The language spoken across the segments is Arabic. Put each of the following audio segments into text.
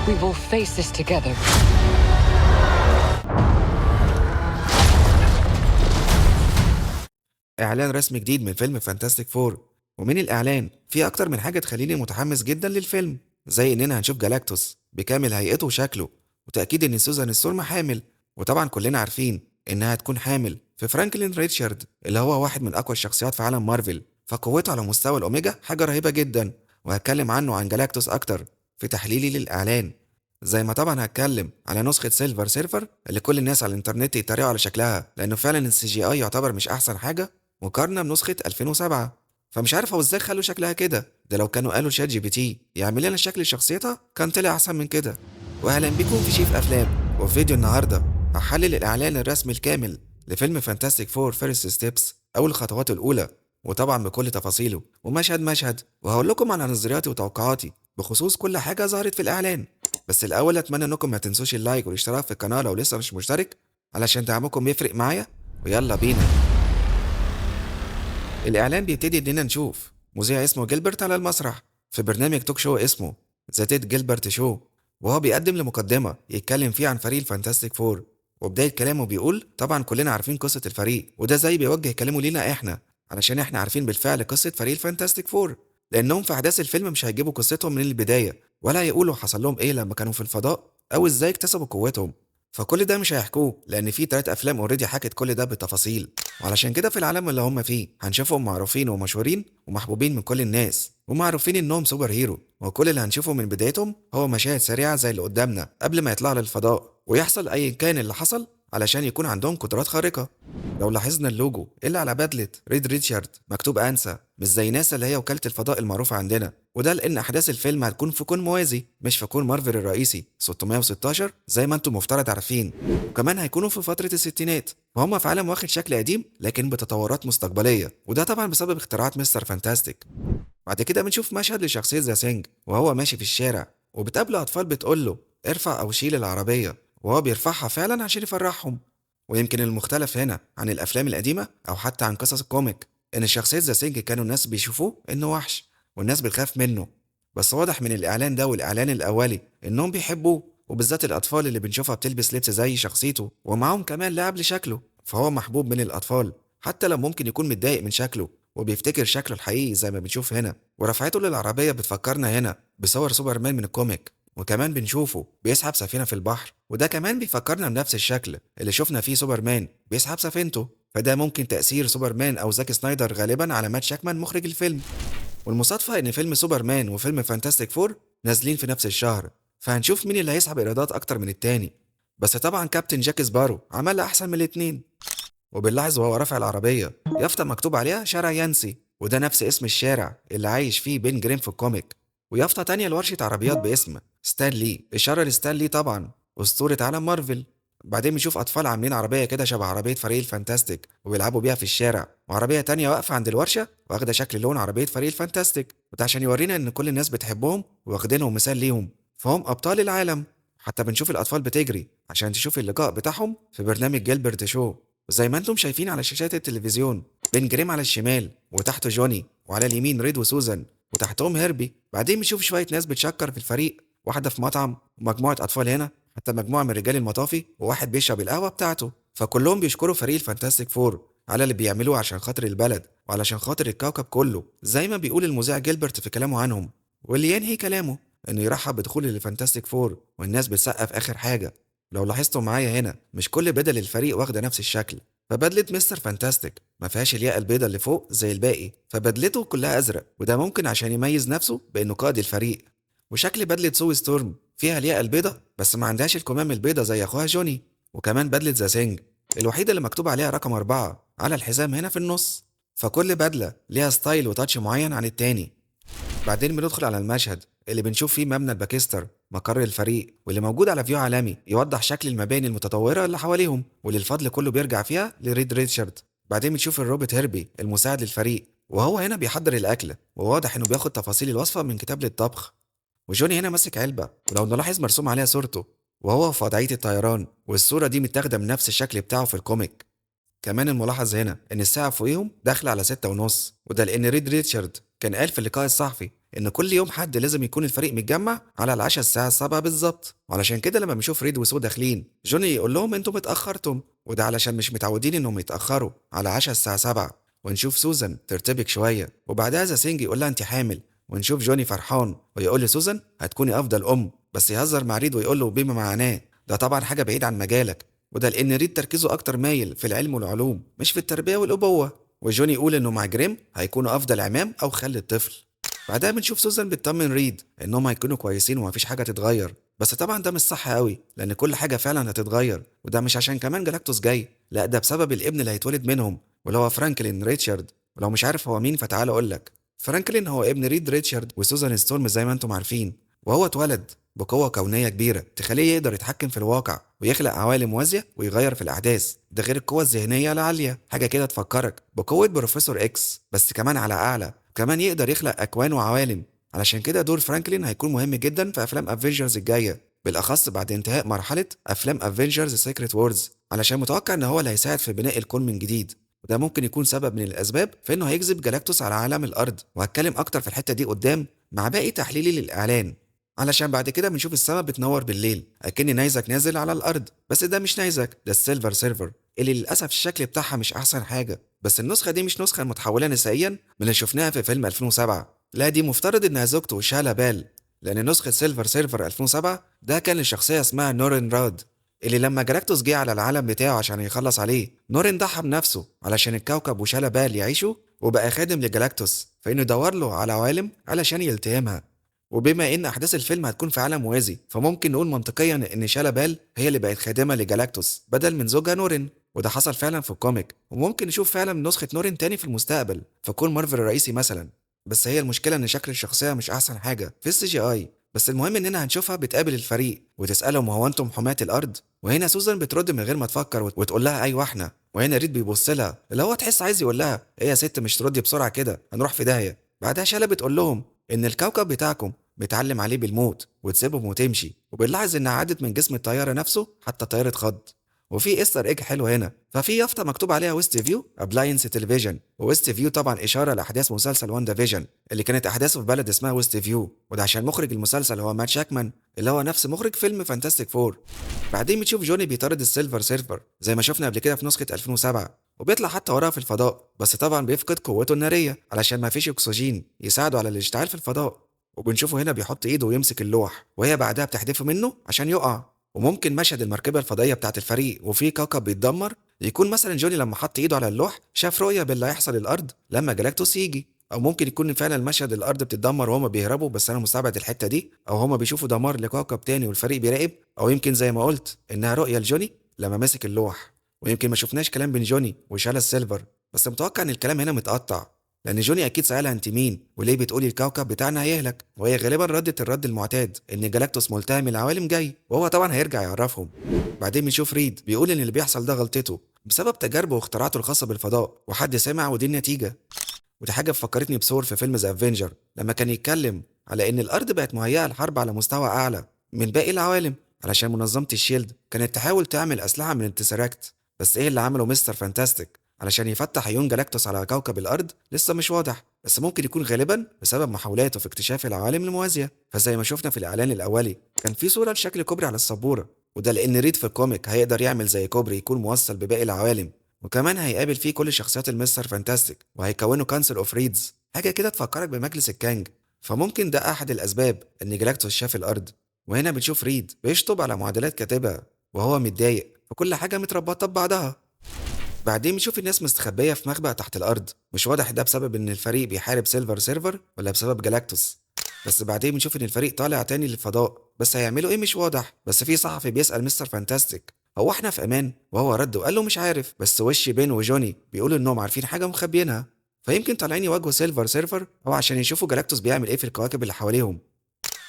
We will face this together. إعلان رسمي جديد من فيلم فانتاستيك فور. ومن الإعلان في أكتر من حاجة تخليني متحمس جدا للفيلم، زي إننا هنشوف جالاكتوس بكامل هيئته وشكله، وتأكيد إن سوزان ستورم حامل. وطبعا كلنا عارفين إنها هتكون حامل في فرانكلين ريتشارد اللي هو واحد من أقوى الشخصيات في عالم مارفل، فقوته على مستوى الأوميجا حاجة رهيبة جدا. وهتكلم عنه عن جالاكتوس أكتر في تحليلي للإعلان، زي ما طبعا هتكلم على نسخة سيلفر سيرفر اللي كل الناس على الإنترنت يتريقوا على شكلها لأنه فعلا السي جي آي يعتبر مش أحسن حاجة مقارنة بنسخة 2007. فمش عارف هو ازاي خلوا شكلها كده، ده لو كانوا قالوا شات جي بي تي يعمل لنا شكل شخصيتها كان طلع احسن من كده. واهلا بيكم في شيف افلام، وفي فيديو النهارده هحلل الاعلان الرسمي الكامل لفيلم فانتاستيك فور فيرست ستيبس او الخطوات الاولى، وطبعا بكل تفاصيله ومشهد مشهد، وهقول لكم على نظرياتي وتوقعاتي بخصوص كل حاجه ظهرت في الاعلان. بس الاول اتمنى انكم ما تنسوش اللايك والاشتراك في القناه لو لسه مش مشترك، علشان دعمكم يفرق معايا. ويلا بينا. الإعلان بيبتدي إننا نشوف مذيع اسمه جيلبرت على المسرح في برنامج توك شو اسمه ذا تيد جيلبرت شو، وهو بيقدم لمقدمة يتكلم فيه عن فريق الفانتاستيك فور. وبداية كلامه بيقول طبعا كلنا عارفين قصة الفريق، وده زي بيوجه كلامه لينا إحنا علشان إحنا عارفين بالفعل قصة فريق الفانتاستيك فور، لأنهم في أحداث الفيلم مش هيجيبوا قصتهم من البداية ولا هيقولوا حصل لهم إيه لما كانوا في الفضاء أو إزاي اكتسبوا قوتهم. فكل ده مش هيحكوه لأن في 3 أفلام أوريدي حكت كل ده بالتفاصيل، وعلشان كده في العالم اللي هم فيه هنشوفهم معروفين ومشهورين ومحبوبين من كل الناس ومعروفين انهم سوبر هيرو، وكل اللي هنشوفه من بدايتهم هو مشاهد سريعة زي اللي قدامنا قبل ما يطلعوا للفضاء ويحصل اي كان اللي حصل علشان يكون عندهم قدرات خارقة. لو لاحظنا اللوجو اللي على بدلة ريد ريتشارد مكتوب انسا، مش زي ناسا اللي هي وكالة الفضاء المعروفة عندنا، وده لان احداث الفيلم هتكون في كون موازي مش في كون مارفل الرئيسي 616 زي ما انتم مفترض عارفين، وكمان هيكونوا في فترة الستينات وهم في عالم واخد شكل قديم لكن بتطورات مستقبلية، وده طبعا بسبب اختراعات مستر فانتاستيك. بعد كده بنشوف مشهد لشخصية ذا سينج وهو ماشي في الشارع، وبتقابله أطفال بتقول له ارفع أو شيل العربية، وهو بيرفعها فعلا عشان يفرحهم. ويمكن المختلف هنا عن الأفلام القديمة أو حتى عن قصص الكوميك إن شخصية ذا سينج كانوا الناس بيشوفوه إنه وحش والناس بتخاف منه، بس واضح من الإعلان ده والإعلان الأولي إنهم بيحبوه، وبالذات الأطفال اللي بنشوفها بتلبس لبس زي شخصيته ومعاهم كمان لعب لشكله، فهو محبوب من الأطفال حتى لو ممكن يكون متضايق من شكله وبيفتكر شكله الحقيقي زي ما بنشوف هنا. ورفعته للعربية بتفكرنا هنا بصور سوبرمان من الكوميك، وكمان بنشوفه بيسحب سفينة في البحر، وده كمان بيفكرنا بنفس الشكل اللي شفنا فيه سوبرمان بيسحب سفينته، فده ممكن تأثير سوبرمان أو زاك سنايدر غالبا على مات شاكمان مخرج الفيلم. والمصادفة إن فيلم سوبرمان وفيلم فانتاستيك فور نازلين في نفس الشهر، فهنشوف مين اللي هيسحب إيرادات أكتر من التاني. بس طبعا كابتن جاك سبارو عمل أحسن من الاتنين. وبنلاحظ وهو رافع العربية يافطة مكتوب عليها شارع يانسي، وده نفس اسم الشارع اللي عايش فيه بين جريم في الكوميك، ويافطة تانية لورشة عربيات باسم ستان لي، إشارة لستان لي طبعا أسطورة عالم مارفل. بعدين بنشوف أطفال عاملين عربية كده شبه عربية فريق الفانتاستيك وبيلعبوا بيها في الشارع، وعربية تانية واقفة عند الورشة واخدة شكل لون عربية فريق الفانتاستيك، وده عشان يورينا إن كل الناس بتحبهم واخدينهم مثال ليهم، فهم أبطال العالم. حتى بنشوف الأطفال بتجري عشان تشوف اللقاء بتاعهم في برنامج جيلبرت شو، وزي ما انتم شايفين على شاشات التلفزيون بين جريم على الشمال وتحته جوني، وعلى اليمين ريد وسوزان وتحتهم هيربي. بعدين بنشوف شوية ناس بتشكر في الفريق، واحدة في مطعم ومجموعة أطفال هنا، حتى مجموعة من رجال المطافي وواحد بيشرب القهوة بتاعته، فكلهم بيشكروا فريق الفانتاستيك فور على اللي بيعملوه عشان خاطر البلد وعلشان خاطر الكوكب كله زي ما بيقول المذيع جيلبرت في كلامه عنهم. واللي ينهي كلامه انه يرحب بدخول الفانتاستيك فور والناس بتسقف اخر حاجة. لو لاحظتوا معايا هنا مش كل بدل الفريق واخدة نفس الشكل، فبدلة مستر فانتاستيك ما فيهاش الياقة البيضة اللي فوق زي الباقي، فبدلته كلها أزرق، وده ممكن عشان يميز نفسه بإنه قائد الفريق. وشكل بدلة سوي ستورم فيها الياقة البيضة بس ما عندهاش الكمام البيضة زي أخوها جوني. وكمان بدلة ذا سينج الوحيدة اللي مكتوب عليها رقم 4 على الحزام هنا في النص، فكل بدلة ليها ستايل وتاتش معين عن التاني. بعدين بندخل على المشهد اللي بنشوف فيه مبنى الباكستر مقر الفريق، واللي موجود على فيو عالمي يوضح شكل المباني المتطورة اللي حواليهم، واللي الفضل كله بيرجع فيها لريد ريتشارد. بعدين بنشوف الروبوت هيربي المساعد للفريق وهو هنا بيحضر الأكل، وواضح إنه بياخد تفاصيل الوصفة من كتاب للطبخ. وجوني هنا ماسك علبة ولو نلاحظ مرسوم عليها صورته وهو في وضعية الطيران، والصورة دي متاخدة من نفس الشكل بتاعه في الكوميك. كمان الملاحظ هنا إن الساعة فوقيهم داخلة على 6:30، وده لأن ريد ريتشارد كان قال في اللقاء الصحفي ان كل يوم حد لازم يكون الفريق متجمع على العشاء الساعه 7 بالظبط. وعلشان كده لما بنشوف ريد وسو داخلين، جوني يقول لهم انتوا متاخرتم، وده علشان مش متعودين انهم يتاخروا على عشاء الساعه 7. ونشوف سوزان ترتبك شويه، وبعدها زاسينج يقول لها انت حامل. ونشوف جوني فرحان ويقول لسوزان هتكوني افضل ام، بس يهزر مع ريد ويقول له بما معناه ده طبعا حاجه بعيد عن مجالك، وده لان ريد تركيزه اكتر مايل في العلم والعلوم مش في التربيه والابوه. وجوني يقول انه مع جريم هيكونوا افضل عمام او خال الطفل. بعدها بنشوف سوزان بتطمن ريد انهم هيكونوا كويسين ومفيش حاجه تتغير، بس طبعا ده مش صح قوي لان كل حاجه فعلا هتتغير، وده مش عشان كمان جالاكتوس جاي، لا ده بسبب الابن اللي هيتولد منهم واللي هو فرانكلين ريتشارد. ولو مش عارف هو مين فتعال اقول لك. فرانكلين هو ابن ريد ريتشارد وسوزان ستورم زي ما انتم عارفين، وهو اتولد بقوة كونية كبيرة تخليه يقدر يتحكم في الواقع ويخلق عوالم موازية ويغير في الأحداث، ده غير القوة الذهنية العالية، حاجة كده تفكرك بقوة بروفيسور إكس بس كمان على أعلى، كمان يقدر يخلق أكوان وعوالم. علشان كده دور فرانكلين هيكون مهم جدا في أفلام أفينجرز الجاية، بالأخص بعد انتهاء مرحلة أفلام أفينجرز سيكريت وورز، علشان متوقع إن هو اللي هيساعد في بناء الكون من جديد، وده ممكن يكون سبب من الأسباب في إنه هيجذب جالاكتوس على عالم الأرض. وهتكلم أكتر في الحتة دي قدام مع باقي تحليلي للإعلان. علشان بعد كده بنشوف السماء بتنور بالليل اكن نيزك نازل على الارض، بس ده مش نيزك، ده السيلفر سيرفر اللي للاسف الشكل بتاعها مش احسن حاجه. بس النسخه دي مش نسخه متحوله نسائيا من اللي شفناها في فيلم 2007، لا دي مفترض انها زوجته شالا بال، لان نسخه سيلفر سيرفر 2007 ده كان لشخصيه اسمها نورين راد، اللي لما جالاكتوس جه على العالم بتاعه عشان يخلص عليه، نورين ضحى بنفسه علشان الكوكب وشالا بال يعيشوا، وبقى خادم لجالاكتوس فانه يدور له على عوالم علشان يلتهمها. وبما ان احداث الفيلم هتكون في عالم موازي، فممكن نقول منطقيا ان شالا بال هي اللي بقت خادمه لجالاكتوس بدل من زوجها نورين، وده حصل فعلا في الكوميك، وممكن نشوف فعلا نسخه نورين تاني في المستقبل في كون مارفل الرئيسي مثلا. بس هي المشكله ان شكل الشخصيه مش احسن حاجه في السي جي اي، بس المهم اننا هنشوفها بتقابل الفريق وتسالهم هو انتم حماة الارض، وهنا سوزان بترد من غير ما تفكر وتقول لها ايوه احنا، وهنا ريد بيبص لها اللي هو تحس عايز يقول لها ايه يا ست مش تردي بسرعه كده هنروح في داهيه. بعدها شالا بتقول لهم ان الكوكب بتاعكم بتعلم عليه بالموت وتسيبهم وتمشي، وبنلاحظ انها عدت من جسم الطياره نفسه حتى طياره خض. وفي استر ايج حلو هنا، ففي يافطه مكتوب عليها ويست فيو ابلاينس تلفزيون، وويست فيو طبعا اشاره لاحداث مسلسل واندا فيجن اللي كانت احداثه في بلد اسمها ويست فيو، وده عشان مخرج المسلسل هو مات شاكمان اللي هو نفس مخرج فيلم فانتاستيك فور. بعدين بتشوف جوني بيطارد السيلفر سيرفر زي ما شفنا قبل كده في نسخه 2007، وبيطلع حتى وراها في الفضاء، بس طبعا بيفقد قوته الناريه علشان ما فيش اكسجين يساعده على الاشتعال في الفضاء. وبنشوفه هنا بيحط ايده ويمسك اللوح وهي بعدها بتحدفه منه عشان يقع. وممكن مشهد المركبه الفضائيه بتاعت الفريق وفي كوكب بيتدمر يكون مثلا جوني لما حط ايده على اللوح شاف رؤيه باللي هيحصل الارض لما جالاكتوس يجي، او ممكن يكون فعلا المشهد الارض بتتدمر وهما بيهربوا، بس انا مستبعد الحته دي، او هما بيشوفوا دمار لكوكب تاني والفريق بيراقب، او يمكن زي ما قلت انها رؤيه لجوني لما مسك اللوح. ويمكن ما شفناش كلام بين جوني وشالا السيلفر، بس متوقع ان الكلام هنا متقطع، لان جوني اكيد سالها انت مين وليه بتقولي الكوكب بتاعنا هيهلك، وهي غالبا ردت الرد المعتاد ان جالاكتوس ملتهم العوالم جاي وهو طبعا هيرجع يعرفهم. بعدين بنشوف ريد بيقول ان اللي بيحصل ده غلطته بسبب تجاربه واختراعاته الخاصه بالفضاء وحد سمع ودي النتيجه. ودي حاجه فكرتني بثور في فيلم ذا افنجر لما كان يتكلم على ان الارض بقت مهيئه للحرب على مستوى اعلى من باقي العوالم، علشان منظمه الشيلد كانت تحاول تعمل اسلحه من التسراكت، بس ايه اللي عمله مستر فانتاستيك علشان يفتح عيون جالاكتوس على كوكب الارض لسه مش واضح، بس ممكن يكون غالبا بسبب محاولاته في اكتشاف العوالم الموازيه. فزي ما شفنا في الاعلان الاولي كان في صوره لشكل كوبري على السبوره، وده لان ريد في الكوميك هيقدر يعمل زي كوبري يكون موصل بباقي العوالم، وكمان هيقابل فيه كل شخصيات المستر فانتاستيك وهيكونوا كانسل اوف ريدز، حاجه كده تفكرك بمجلس الكانج. فممكن ده احد الاسباب ان جالاكتوس شاف الارض. وهنا بنشوف ريد بيشطب على معادلات كاتبها وهو متضايق فكل حاجه متربطه ببعضها. بعدين بنشوف الناس مستخبيه في مخبأ تحت الارض، مش واضح ده بسبب ان الفريق بيحارب سيلفر سيرفر ولا بسبب جالاكتوس، بس بعدين بنشوف ان الفريق طالع تاني للفضاء، بس هيعملوا ايه مش واضح. بس في صحفي بيسأل مستر فانتاستيك هو احنا في امان، وهو رد وقال له مش عارف، بس وش بين وجوني بيقولوا انهم عارفين حاجه ومخبيينها، فيمكن طالعين يواجهوا سيلفر سيرفر او عشان يشوفوا جالاكتوس بيعمل ايه في الكواكب اللي حواليهم.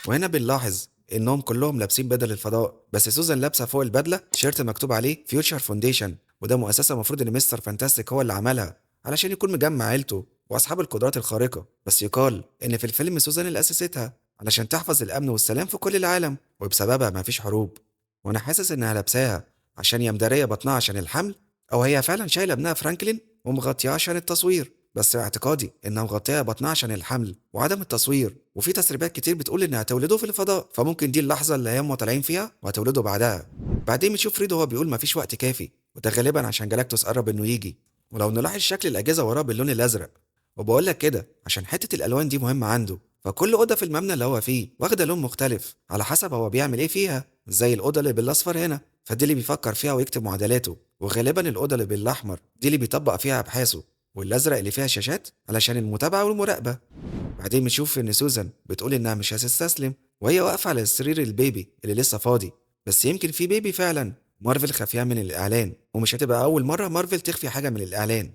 وهنا بنلاحظ انهم كلهم لابسين بدل الفضاء، بس سوزان لابسه فوق البدله تيشيرت مكتوب عليه فيوتشر فونديشن، وده مؤسسه المفروض ان مستر فانتاستيك هو اللي عملها علشان يكون مجمع عيلته واصحاب القدرات الخارقه، بس يقال ان في الفيلم سوزان اللي اسستها علشان تحفظ الامن والسلام في كل العالم وبسببها مفيش حروب. وانا حاسس انها لابساها عشان يا مداريه بطنها عشان الحمل، او هي فعلا شايله ابنها فرانكلين ومغطياه عشان التصوير، بس اعتقادي انها مغطيه بطنها عشان الحمل وعدم التصوير، وفي تسريبات كتير بتقول انها هتولده في الفضاء، فممكن دي اللحظه اللي هم طالعين فيها وهتولده بعدها. بعدين بنشوف فريدو وهو بيقول مفيش وقت كافي، وده غالبا عشان جالاكتوس قرب انه يجي. ولو نلاحظ شكل الاجهزه وراه باللون الازرق، وبقول لك كده عشان حته الالوان دي مهمه عنده، فكل اوضه في المبنى اللي هو فيه واخده لون مختلف على حسب هو بيعمل ايه فيها، زي الاوضه اللي بالاصفر هنا فدي اللي بيفكر فيها ويكتب معادلاته، وغالبا الاوضه اللي بالاحمر دي اللي بيطبق فيها ابحاثه، والازرق اللي فيها شاشات علشان المتابعه والمراقبه. بعدين بنشوف ان سوزان بتقول انها مش هتستسلم، وهي واقفه على سرير البيبي اللي لسه فاضي، بس يمكن في بيبي فعلا. مارفل خافيه من الاعلان، ومش هتبقى اول مره مارفل تخفي حاجه من الاعلان.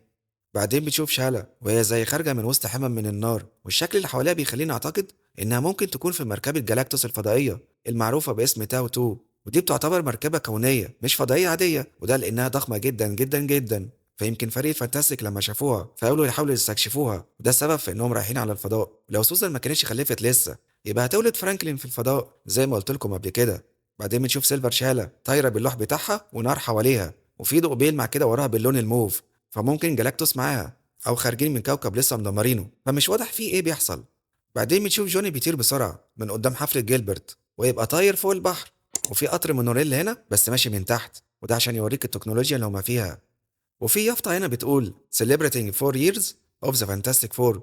بعدين بتشوف شالا وهي زي خارجه من وسط حمم من النار، والشكل اللي حواليها بيخليني اعتقد انها ممكن تكون في مركبه جالاكتوس الفضائيه المعروفه باسم تاو 2، ودي بتعتبر مركبه كونيه مش فضائيه عاديه، وده لانها ضخمه جدا جدا جدا. فيمكن فريق فانتاستيك لما شافوها فقالوا يحاولوا يستكشفوها، وده السبب في انهم رايحين على الفضاء. لو سوزان ما كانتش خلفت لسه يبقى هتولد فرانكلين في الفضاء زي ما قلت لكم قبل كده. بعدين بنشوف سيلفر شالا طايره باللوح بتاعها ونار حواليها، وفي ضوء بيلمع كده وراها باللون الموف، فممكن جالاكتوس معاها او خارجين من كوكب لسه مدمرينه، فمش واضح فيه ايه بيحصل. بعدين بنشوف جوني بيطير بسرعه من قدام حفله جيلبرت ويبقى طاير فوق البحر، وفي قطر مونوريل هنا بس ماشي من تحت، وده عشان يوريك التكنولوجيا اللي هما فيها. وفي يافطة هنا بتقول celebrating 4 years of the Fantastic Four،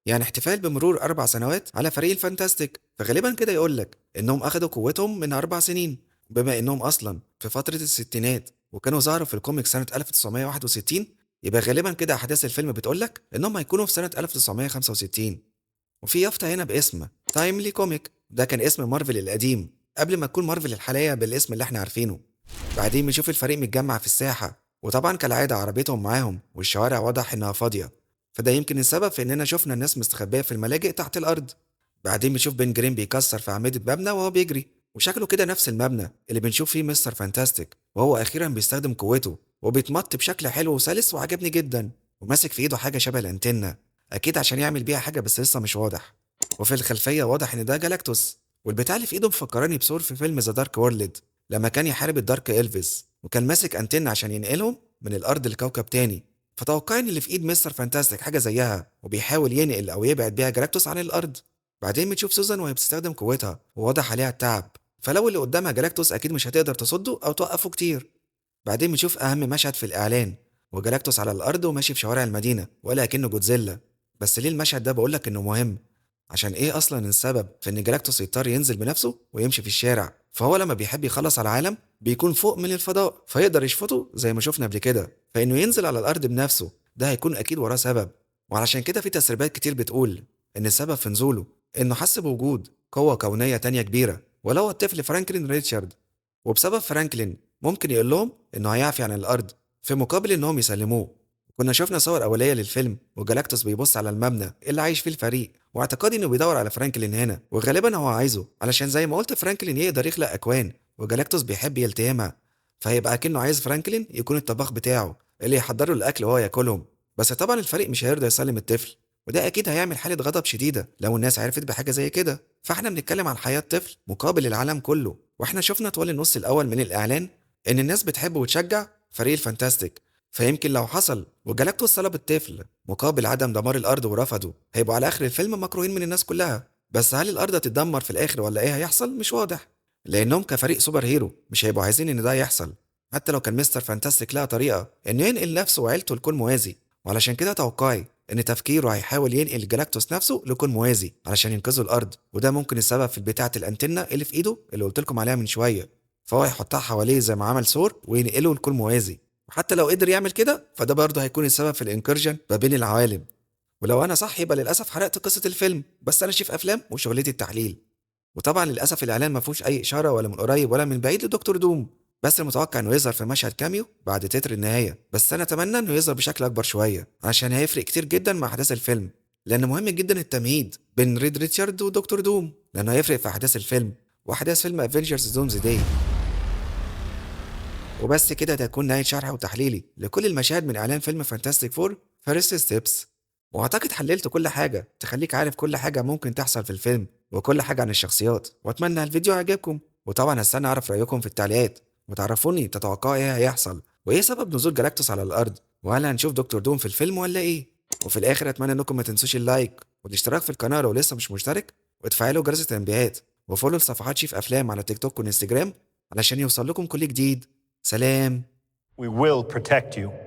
يعني احتفال بمرور 4 سنوات على فريق الفانتاستيك، فغالبا كده يقولك انهم اخدوا قوتهم من 4 سنين، بما انهم اصلا في فترة الستينات وكانوا ظهروا في الكوميك سنة 1961، يبقى غالبا كده احداث الفيلم بتقولك انهم هيكونوا في سنة 1965. وفي يافطة هنا باسم تايملي كوميك، ده كان اسم مارفل القديم قبل ما تكون مارفل الحالية بالاسم اللي احنا عارفينه. بعدين بنشوف الفريق متجمع في الساحة، وطبعا كالعادة عربيتهم معاهم والشوارع واضح انها فاضية، فده يمكن السبب في اننا شفنا الناس مستخبية في الملاجئ تحت الارض. بعدين بنشوف بن جرين بيكسر في أعمدة مبنى وهو بيجري، وشكله كده نفس المبنى اللي بنشوف فيه مستر فانتاستيك، وهو اخيرا بيستخدم قوته وبيتمط بشكل حلو وسلس وعجبني جدا، وماسك في ايده حاجة شبه الانتنة، اكيد عشان يعمل بيها حاجة بس لسه مش واضح. وفي الخلفية واضح ان ده جالاكتوس، والبتاع اللي في ايده مفكراني بثور في فيلم ذا دارك وورلد لما كان يحارب الدارك إلفيس، وكان ماسك أنتن عشان ينقلهم من الأرض لكوكب تاني، فتوقعي إن اللي في إيد مستر فانتاستيك حاجة زيها وبيحاول ينقل أو يبعد بيها جالاكتوس عن الأرض. بعدين بتشوف سوزان وهي بتستخدم قوتها وواضح عليها التعب، فلو اللي قدامها جالاكتوس أكيد مش هتقدر تصده أو توقفه كتير. بعدين بنشوف أهم مشهد في الإعلان، وجالاكتوس على الأرض وماشي في شوارع المدينة ولا كأنه جودزيلا. بس ليه المشهد ده بقولك إنه مهم؟ عشان ايه اصلا السبب في ان جالاكتوس يضطر ينزل بنفسه ويمشي في الشارع؟ فهو لما بيحب يخلص على العالم بيكون فوق من الفضاء فيقدر يشفطه زي ما شفنا قبل كده، فانه ينزل على الارض بنفسه ده هيكون اكيد وراه سبب. وعلشان كده في تسريبات كتير بتقول ان السبب في نزوله انه حس بوجود قوة كونية تانية كبيرة، ولا هو الطفل فرانكلين ريتشارد، وبسبب فرانكلين ممكن يقول لهم انه هيعفي عن الارض في مقابل انهم يسلموه. كنا شفنا صور أولية للفيلم وجالاكتوس بيبص على المبنى اللي عايش فيه الفريق، واعتقادي إنه بيدور على فرانكلين هنا، وغالبا هو عايزه علشان زي ما قلت فرانكلين يقدر يخلق أكوان وجالاكتوس بيحب يلتهمها، فهيبقى كأنه عايز فرانكلين يكون الطباخ بتاعه اللي يحضر له الأكل وهو ياكلهم. بس طبعا الفريق مش هيرضى يسلم الطفل، وده أكيد هيعمل حالة غضب شديدة لو الناس عرفت بحاجة زي كده. فاحنا بنتكلم عن حياة طفل مقابل العالم كله، واحنا شفنا طوال النص الأول من الإعلان إن الناس بتحب وتشجع فريق الفانتاستيك، فيمكن لو حصل وجالاكتوس طلب الطفل مقابل عدم دمار الارض ورفضه هيبقوا على اخر الفيلم مكروهين من الناس كلها. بس هل الارض هتتدمر في الاخر ولا ايه هيحصل مش واضح، لانهم كفريق سوبر هيرو مش هيبقوا عايزين ان ده يحصل، حتى لو كان مستر فانتاستيك لها طريقه انه ينقل نفسه وعيلته لكون موازي. وعلشان كده توقعي ان تفكيره هيحاول ينقل جالاكتوس نفسه لكون موازي علشان ينقذوا الارض، وده ممكن السبب في البتاعه الانتنه اللي في ايده اللي قلت لكم عليها من شويه، فهو يحطها حواليه زي ما عمل ثور وينقله لكون موازي. وحتى لو قدر يعمل كده فده برضه هيكون السبب في الانكرجن ما بين العوالم. ولو انا صح يبقى للاسف حرقت قصه الفيلم، بس انا شايف افلام وشغلتي التحليل. وطبعا للاسف الاعلان ما فيهوش اي اشاره ولا من قريب ولا من بعيد لدكتور دوم، بس المتوقع انه يظهر في مشهد كاميو بعد تتر النهايه، بس انا اتمنى انه يظهر بشكل اكبر شويه عشان هيفرق كتير جدا مع احداث الفيلم، لان مهم جدا التمهيد بين ريد ريتشارد ودكتور دوم، لانه هيفرق في احداث الفيلم واحداث فيلم افنجرز دومز داي. وبس كده تكون نهاية شرح وتحليلي لكل المشاهد من إعلان فيلم فانتاستيك فور فيرست ستيبس، وأعتقد حللت كل حاجة تخليك عارف كل حاجة ممكن تحصل في الفيلم وكل حاجة عن الشخصيات، وأتمنى الفيديو يعجبكم، وطبعا هستنى أعرف رأيكم في التعليقات وتعرفوني تتوقعوا إيه هيحصل وإيه سبب نزول جالاكتوس على الأرض، وهل هنشوف دكتور دوم في الفيلم ولا إيه. وفي الآخر أتمنى إنكم ما تنسوش اللايك والاشتراك في القناة لو لسه مش مشترك، وتفعلوا جرس التنبيهات، وفولو لصفحات شيف أفلام على تيك توك وانستجرام علشان يوصل لكم كل جديد. سلام. We will protect you.